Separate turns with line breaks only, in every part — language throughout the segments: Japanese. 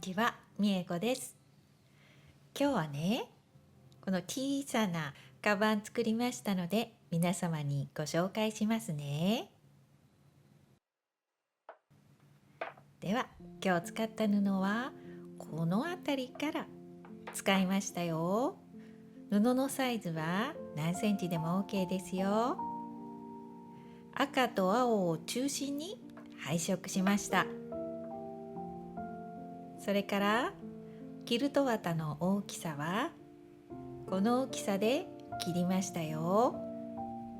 ちは、みえこです。今日はね、この小さなカバン作りましたので、皆様にご紹介しますね。では、今日使った布はこの辺りから使いましたよ。布のサイズは何センチでも OK ですよ。赤と青を中心に配色しました。それからキルト綿の大きさはこの大きさで切りましたよ。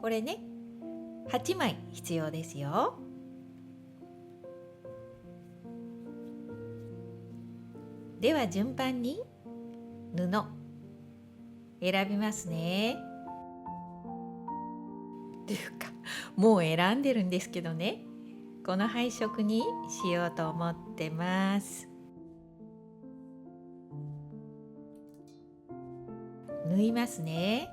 これね、8枚必要ですよ。では順番に布選びますね。っていうか、もう選んでるんですけどね、この配色にしようと思ってます。縫いますね。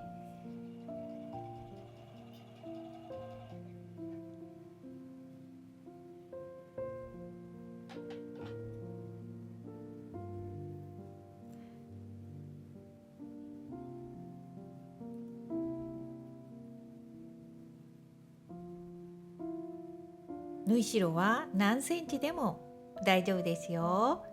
縫い代は何センチでも大丈夫ですよ。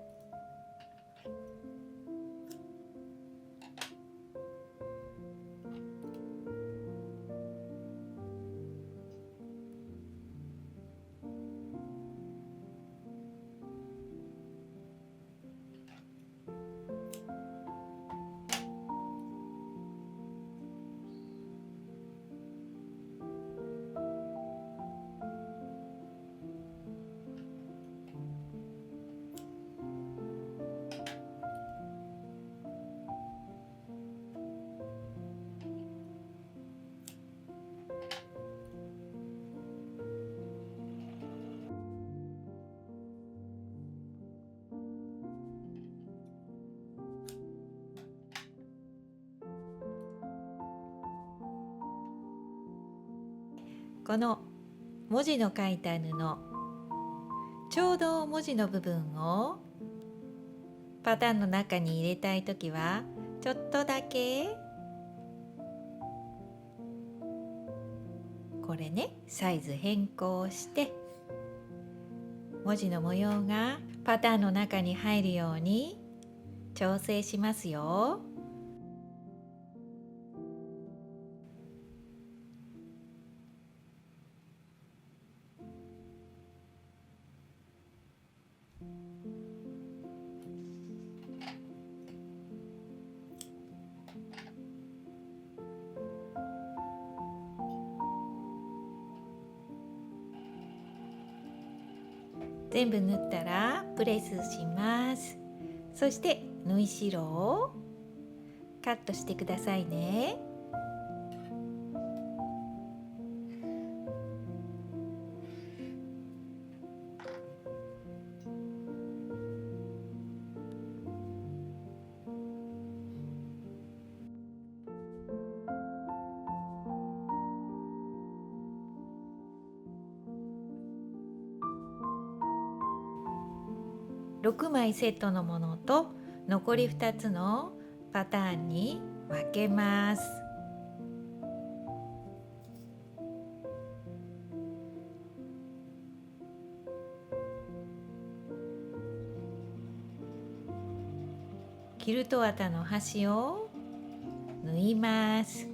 この文字の書いた布、ちょうど文字の部分をパターンの中に入れたいときはちょっとだけこれね、サイズ変更して文字の模様がパターンの中に入るように調整しますよ。全部縫ったらプレスします。そして縫い代をカットしてくださいね。6枚セットのものと残り2つのパターンに分けます。キルト綿の端を縫います。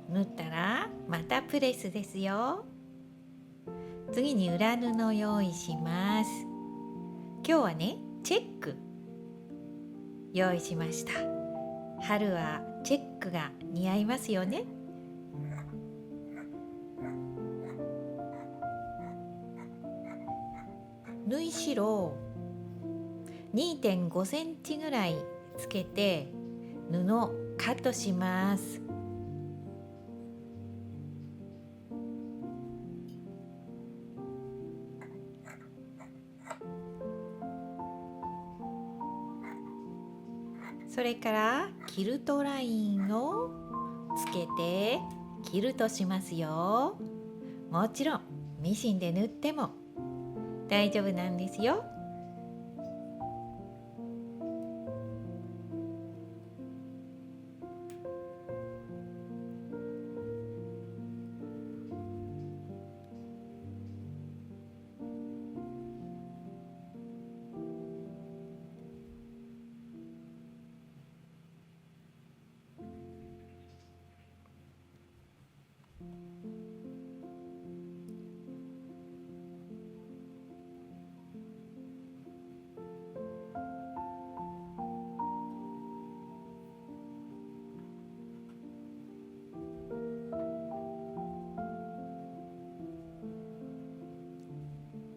縫ったらまたプレスですよ。次に裏布を用意します。今日はね、チェック用意しました。春はチェックが似合いますよね。縫い代 2.5 センチぐらいつけて布をカットします。それからキルトラインをつけてキルトしますよ。もちろんミシンで縫っても大丈夫なんですよ。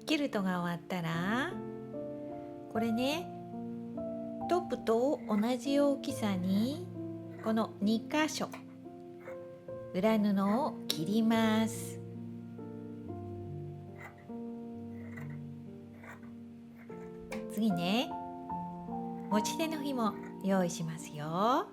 キルトが終わったら、これね、トップと同じ大きさにこの2箇所裏布を切ります。次ね、持ち手の紐用意しますよ。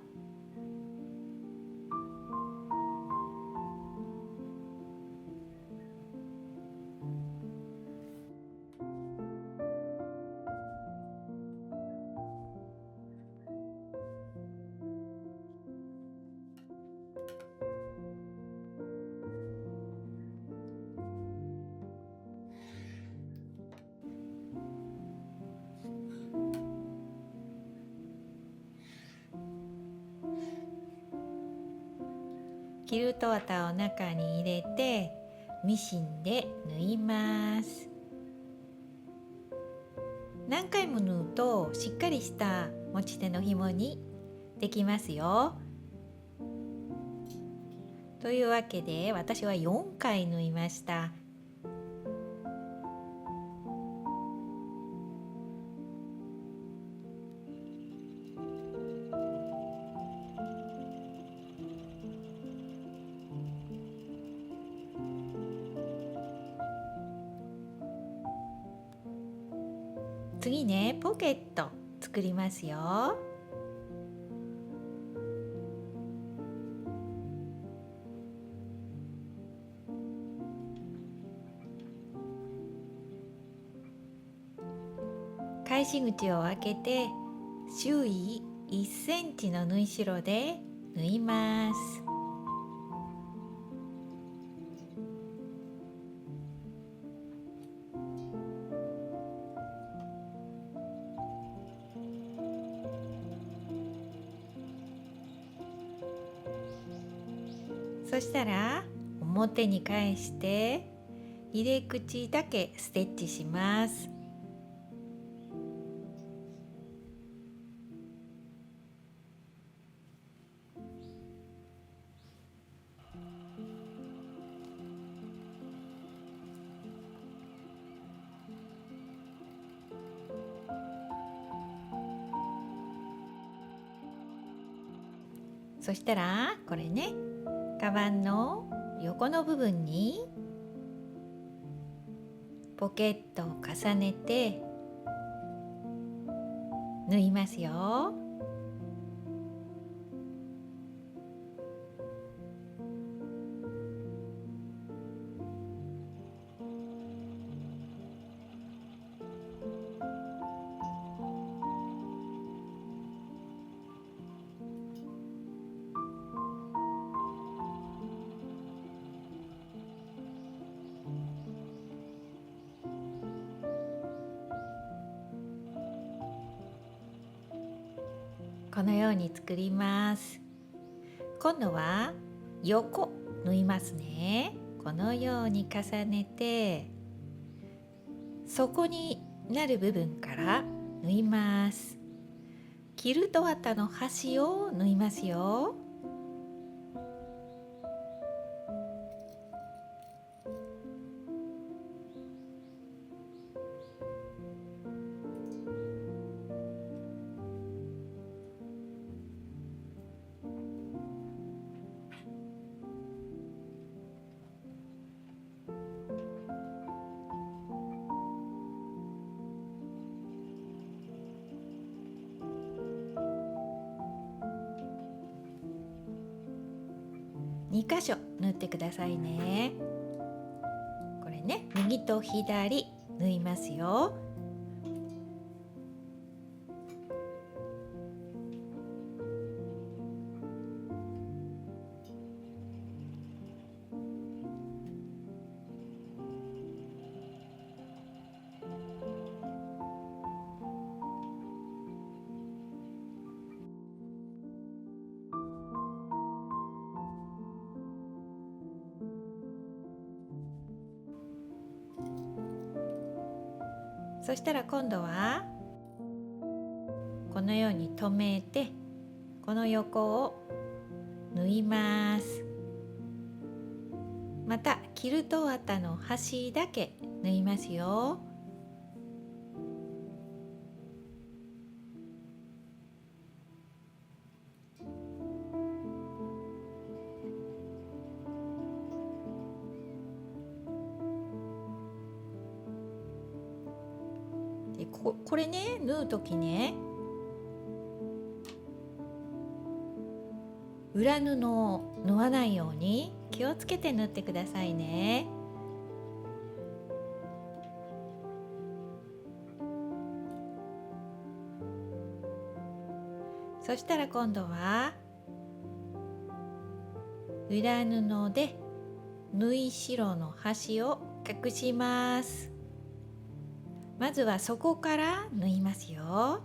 キルト綿を中に入れてミシンで縫います。何回も縫うとしっかりした持ち手の紐にできますよ。というわけで私は4回縫いました。次ね、ポケット作りますよ。返し口を開けて周囲1センチの縫い代で縫います。そしたら表に返して入れ口だけステッチします。そしたらこれね、カバンの横の部分にポケットを重ねて縫いますよ。このように作ります。今度は横縫いますね。このように重ねて底になる部分から縫います。キルト綿の端を縫いますよ。2箇所縫ってくださいね。これね、右と左縫いますよ。そしたら今度はこのように留めて、この横を縫います。またキルト綿の端だけ縫いますよ。でこれね、縫う時ね、裏布を縫わないように気をつけて縫ってくださいね。そしたら今度は裏布で縫い代の端を隠します。まずは底から縫いますよ。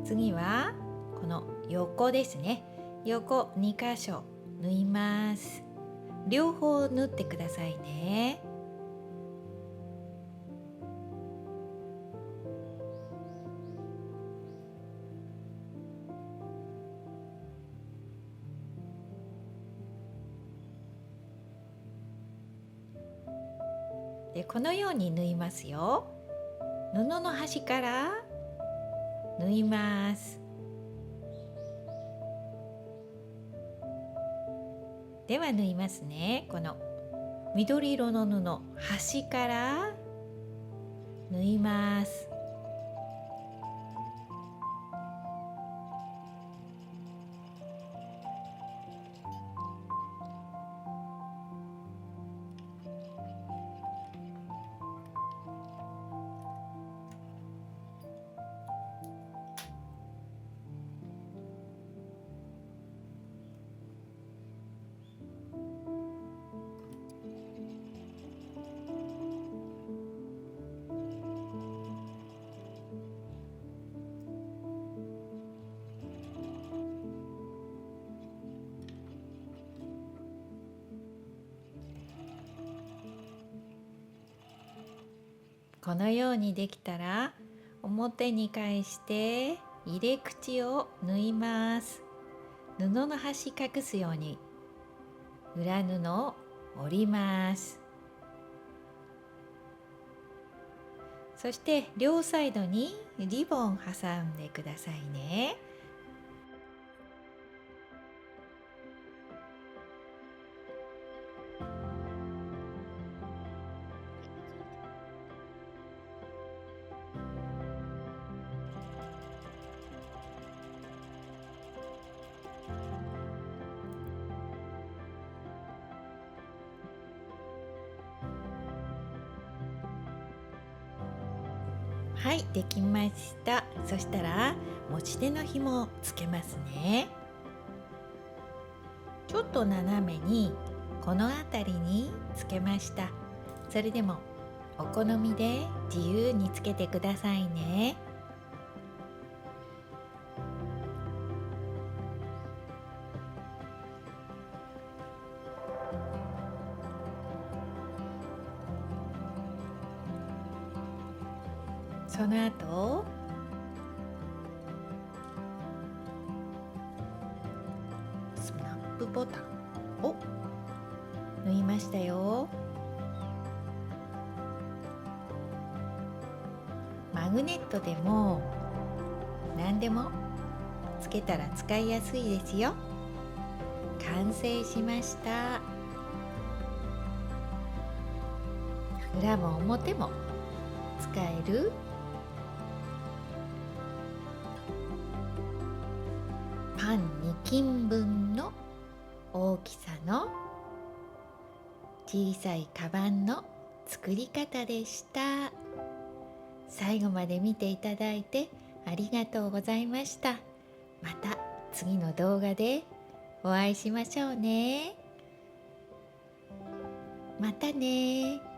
次はこの横ですね。横2箇所縫います。両方縫ってくださいね。でこのように縫いますよ。布の端から縫います。では縫いますね。この緑色の布、端から縫います。このようにできたら表に返して入れ口を縫います。布の端隠すように裏布を折ります。そして両サイドにリボン挟んでくださいね。はい、できました。そしたら持ち手の紐をつけますね。ちょっと斜めにこの辺りにつけました。それでもお好みで自由につけてくださいね。その後スナップボタンを縫いましたよ。マグネットでも何でもつけたら使いやすいですよ。完成しました。裏も表も使えるパン2斤分の大きさの小さいカバンの作り方でした。最後まで見ていただいてありがとうございました。また次の動画でお会いしましょうね。またね。